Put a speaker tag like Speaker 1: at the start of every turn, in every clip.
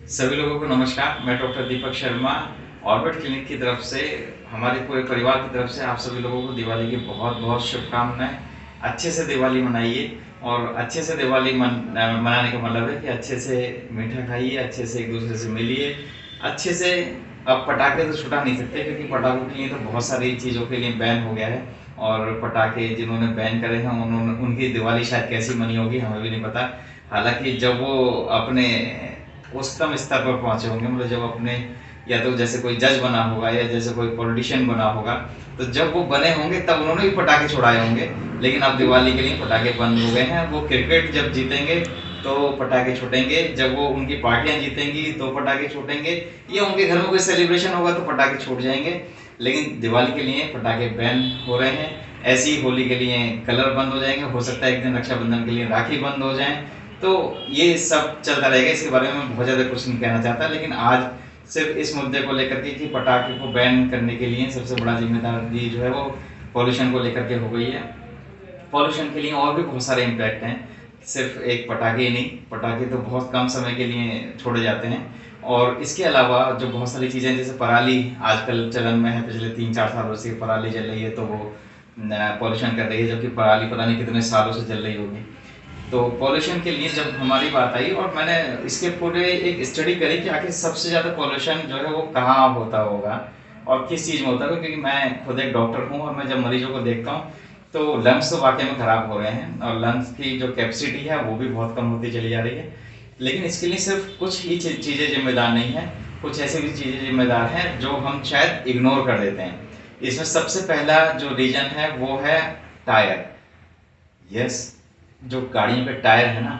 Speaker 1: सभी लोगों को नमस्कार। मैं doctor Deepak Sharma orbit clinic की तरफ से हमारे पूरे परिवार की तरफ से आप सभी लोगों को दिवाली की बहुत बहुत शुभकामनाएं। अच्छे से दिवाली मनाइए और अच्छे से दिवाली मनाने का मतलब है कि अच्छे से मीठा खाइए, अच्छे से एक दूसरे से मिलिए, अच्छे से। अब पटाखे तो छुटा नहीं सकते क्योंकि पटाखों के लिए तो बहुत सारी चीज़ों के लिए बैन हो गया है। और पटाखे जिन्होंने बैन करे हैं उन्होंने उनकी दिवाली शायद कैसी मनी होगी हमें भी नहीं पता। हालांकि जब वो अपने उच्चतम स्तर पर पहुंचे होंगे, मतलब जब अपने या तो जैसे कोई जज बना होगा या जैसे कोई पॉलिटिशियन बना होगा, तो जब वो बने होंगे तब उन्होंने भी पटाखे छुड़ाए होंगे। लेकिन अब दिवाली के लिए पटाखे बंद हो गए हैं। वो क्रिकेट जब जीतेंगे तो पटाखे छूटेंगे, जब वो उनकी पार्टियां जीतेंगी तो पटाखे छूटेंगे, या उनके घर में कोई सेलिब्रेशन होगा तो पटाखे छूट जाएंगे। लेकिन दिवाली के लिए पटाखे बैन हो रहे हैं। ऐसी ही होली के लिए कलर बंद हो जाएंगे, हो सकता है एक दिन रक्षाबंधन के लिए राखी बंद हो जाए। तो ये सब चलता रहेगा, इसके बारे में बहुत ज़्यादा कुछ नहीं कहना चाहता। लेकिन आज सिर्फ इस मुद्दे को लेकर के कि पटाखे को बैन करने के लिए सबसे बड़ा जिम्मेदारी जो है वो पॉल्यूशन को लेकर के हो गई है। पॉल्यूशन के लिए और भी बहुत सारे इम्पैक्ट हैं, सिर्फ एक पटाखे ही नहीं। पटाखे तो बहुत कम समय के लिए छोड़े जाते हैं, और इसके अलावा जो बहुत सारी चीज़ें जैसे पराली आजकल चलन में है, पिछले 3-4 सालों से पराली जल रही है तो वो पॉल्यूशन कर रही है, जबकि पराली पता नहीं कितने सालों से जल रही होगी। तो पॉल्यूशन के लिए जब हमारी बात आई और मैंने इसके पूरे एक स्टडी करी कि आखिर सबसे ज़्यादा पॉल्यूशन जो है वो कहाँ होता होगा और किस चीज़ में होता होगा, क्योंकि मैं खुद एक डॉक्टर हूँ और मैं जब मरीजों को देखता हूँ तो लंग्स तो वाकई में ख़राब हो रहे हैं और लंग्स की जो कैपेसिटी है वो भी बहुत कम होती चली जा रही है। लेकिन इसके लिए सिर्फ कुछ ही चीज़ें जिम्मेदार नहीं हैं, कुछ ऐसी भी चीज़ें जिम्मेदार हैं जो हम शायद इग्नोर कर देते हैं। इसमें सबसे पहला जो रीजन है वो है टायर। यस, जो गाड़ियों के टायर है ना,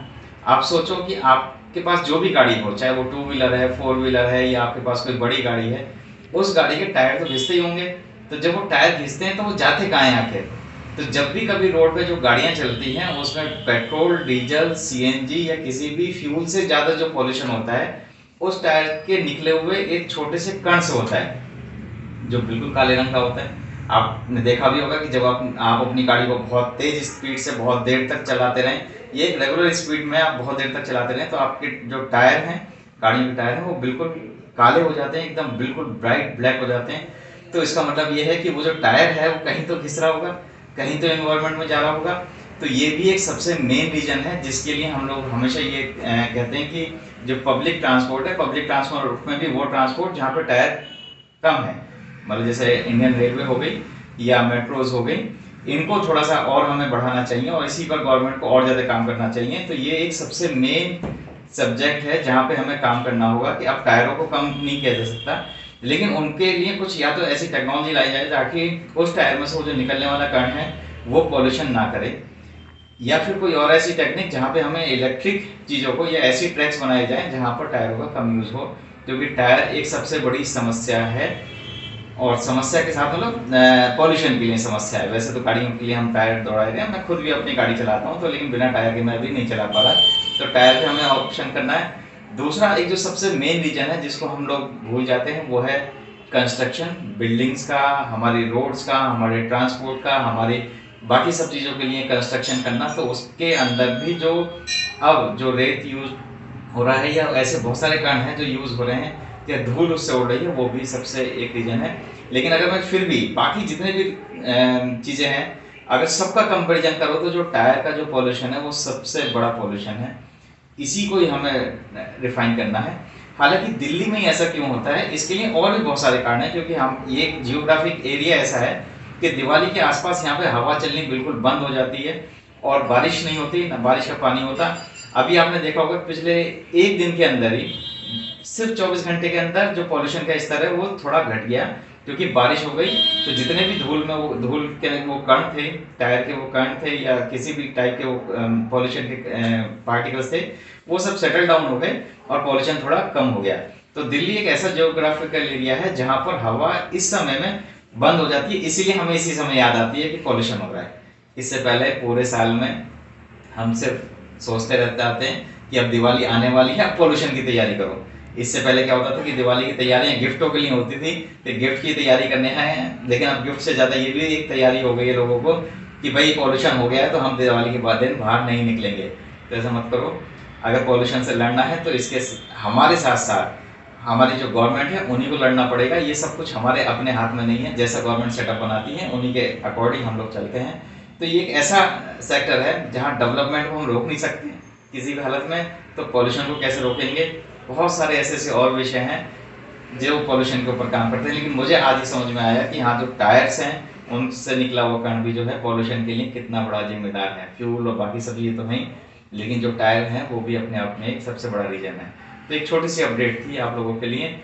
Speaker 1: आप सोचो कि आपके पास जो भी गाड़ी हो, चाहे वो टू व्हीलर है, फोर व्हीलर है, या आपके पास कोई बड़ी गाड़ी है, उस गाड़ी के टायर तो घिसते ही होंगे। तो जब वो टायर घिसते हैं तो वो जाते कहाँ हैं आखिर? तो जब भी कभी रोड पे जो गाड़ियां चलती हैं उसमें पेट्रोल, डीजल, सीएनजी या किसी भी फ्यूल से ज़्यादा जो पॉल्यूशन होता है उस टायर के निकले हुए एक छोटे से कण से होता है, जो बिल्कुल काले रंग का होता है। आपने देखा भी होगा कि जब आप अपनी गाड़ी को बहुत तेज स्पीड से बहुत देर तक चलाते रहें, ये एक रेगुलर स्पीड में आप बहुत देर तक चलाते रहें, तो आपके जो टायर हैं, गाड़ियों के टायर हैं, वो बिल्कुल काले हो जाते हैं, एकदम बिल्कुल ब्राइट ब्लैक हो जाते हैं। तो इसका मतलब ये है कि वो जो टायर है वो कहीं तो घिस रहा होगा, कहीं तो एनवायरनमेंट में जा रहा होगा। तो ये भी एक सबसे मेन रीजन है जिसके लिए हम लोग हमेशा ये कहते हैं कि जो पब्लिक ट्रांसपोर्ट है, पब्लिक ट्रांसपोर्ट में भी वो ट्रांसपोर्ट जहाँ पे टायर कम है, मतलब जैसे इंडियन रेलवे हो गई या मेट्रोज हो गई, इनको थोड़ा सा और हमें बढ़ाना चाहिए और इसी पर गवर्नमेंट को और ज़्यादा काम करना चाहिए। तो ये एक सबसे मेन सब्जेक्ट है जहाँ पे हमें काम करना होगा कि अब टायरों को कम नहीं किया जा सकता, लेकिन उनके लिए कुछ या तो ऐसी टेक्नोलॉजी लाई जाए ताकि उस टायर में से वो जो निकलने वाला कण है वो पॉल्यूशन ना करे, या फिर कोई और ऐसी टेक्निक जहाँ पे हमें इलेक्ट्रिक चीज़ों को या ऐसी ट्रैक्स बनाए जाएं जहाँ पर टायरों का कम यूज़ हो, क्योंकि टायर एक सबसे बड़ी समस्या है। और समस्या के साथ मतलब पॉल्यूशन के लिए समस्या है। वैसे तो गाड़ियों के लिए हम टायर दौड़ाए रहे हैं, मैं खुद भी अपनी गाड़ी चलाता हूँ तो, लेकिन बिना टायर के मैं भी नहीं चला पा रहा। तो टायर पे हमें ऑप्शन करना है। दूसरा एक जो सबसे मेन रीजन है जिसको हम लोग भूल जाते हैं वो है कंस्ट्रक्शन, बिल्डिंग्स का, हमारी रोड्स का, हमारे ट्रांसपोर्ट का, हमारी बाकी सब चीज़ों के लिए कंस्ट्रक्शन करना। तो उसके अंदर भी जो अब जो रेत यूज हो रहा है या ऐसे बहुत सारे कारण हैं जो यूज़ हो रहे हैं या धूल उससे उड़ रही है, वो भी सबसे एक रीजन है। लेकिन अगर मैं फिर भी बाकी जितने भी चीज़ें हैं अगर सबका कंपेरिजन करो तो जो टायर का जो पॉल्यूशन है वो सबसे बड़ा पॉल्यूशन है, इसी को ही हमें रिफाइन करना है। हालांकि दिल्ली में ही ऐसा क्यों होता है इसके लिए और भी बहुत सारे कारण हैं, क्योंकि हम ये जियोग्राफिक एरिया ऐसा है कि दिवाली के आसपास यहाँ पे हवा चलनी बिल्कुल बंद हो जाती है और बारिश नहीं होती, ना बारिश का पानी होता। अभी आपने देखा होगा पिछले एक दिन के अंदर ही, सिर्फ 24 घंटे के अंदर जो पॉल्यूशन का स्तर है वो थोड़ा घट गया, क्योंकि बारिश हो गई। तो जितने भी धूल के वो कण थे, टायर के वो कण थे या किसी भी टाइप के वो पॉल्यूशन के पार्टिकल्स थे, वो सब सेटल डाउन हो गए और पॉल्यूशन थोड़ा कम हो गया। तो दिल्ली एक ऐसा जियोग्राफिकल एरिया है जहाँ पर हवा इस समय में बंद हो जाती है, इसीलिए हमें इसी समय याद आती है कि पॉल्यूशन हो रहा है। इससे पहले पूरे साल में हम सिर्फ सोचते रहते आते हैं कि अब दिवाली आने वाली है, अब पॉल्यूशन की तैयारी करो। इससे पहले क्या होता था कि दिवाली की तैयारियां गिफ्टों के लिए होती थी कि गिफ्ट की तैयारी करने हैं, लेकिन अब गिफ्ट से ज़्यादा ये भी एक तैयारी हो गई है लोगों को कि भाई पॉल्यूशन हो गया है तो हम दिवाली के बाद दिन बाहर नहीं निकलेंगे। तो ऐसा मत करो। अगर पॉल्यूशन से लड़ना है तो इसके हमारे साथ साथ हमारी जो गवर्नमेंट है उन्हीं को लड़ना पड़ेगा। ये सब कुछ हमारे अपने हाथ में नहीं है, जैसा गवर्नमेंट सेटअप बनाती है उन्हीं के अकॉर्डिंग हम लोग चलते हैं। तो ये एक ऐसा सेक्टर है जहाँ डेवलपमेंट को हम रोक नहीं सकते किसी भी हालत में, तो पॉल्यूशन को कैसे रोकेंगे। बहुत सारे ऐसे ऐसे और विषय हैं जो पॉल्यूशन के ऊपर काम करते हैं, लेकिन मुझे आज ही समझ में आया कि हाँ, जो टायर्स हैं उनसे निकला हुआ कण भी जो है पॉल्यूशन के लिए कितना बड़ा जिम्मेदार है। फ्यूल और बाकी सब ये तो नहीं, लेकिन जो टायर हैं वो भी अपने आप में एक सबसे बड़ा रीजन है। तो एक छोटी सी अपडेट थी आप लोगों के लिए।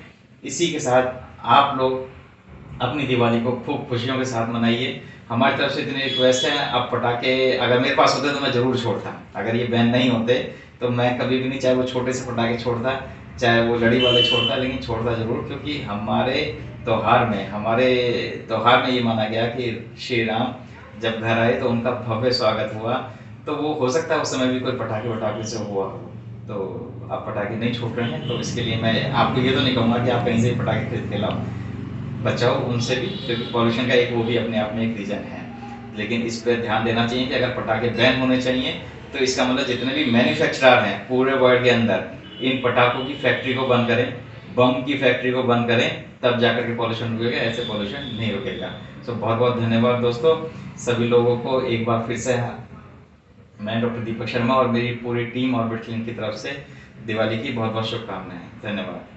Speaker 1: इसी के साथ आप लोग अपनी दिवाली को खूब खुशियों के साथ मनाइए। हमारी तरफ से इतनी रिक्वेस्ट है, अब पटाखे अगर मेरे पास होते तो मैं ज़रूर छोड़ता। अगर ये बैन नहीं होते तो मैं कभी भी नहीं, चाहे वो छोटे से पटाखे छोड़ता, चाहे वो लड़ी वाले छोड़ता, लेकिन छोड़ता ज़रूर, क्योंकि हमारे त्यौहार में ये माना गया कि श्री राम जब घर आए तो उनका भव्य स्वागत हुआ। तो वो हो सकता है उस समय भी कोई पटाखे वटाखे से हुआ हो, तो आप पटाखे नहीं छोड़ रहे हैं। तो इसके लिए मैं आपको ये तो नहीं कहूँगा कि आप कहीं से पटाखे खरीद के लाओ, बचाओ उनसे भी, क्योंकि पॉल्यूशन का एक वो भी अपने आप में एक रीज़न है। लेकिन इस पर ध्यान देना चाहिए कि अगर पटाखे बैन होने चाहिए तो इसका मतलब जितने भी मैन्युफैक्चरर हैं पूरे वर्ल्ड के अंदर, इन पटाखों की फैक्ट्री को बंद करें, बम की फैक्ट्री को बंद करें, तब जाकर के पॉल्यूशन रुकेगा, ऐसे पॉल्यूशन नहीं रुकेगा। सो बहुत बहुत धन्यवाद दोस्तों सभी लोगों को। एक बार फिर से मैं डॉक्टर दीपक शर्मा और मेरी पूरी टीम ऑर्बिट क्लिनिक की तरफ से दिवाली की बहुत बहुत शुभकामनाएं। धन्यवाद।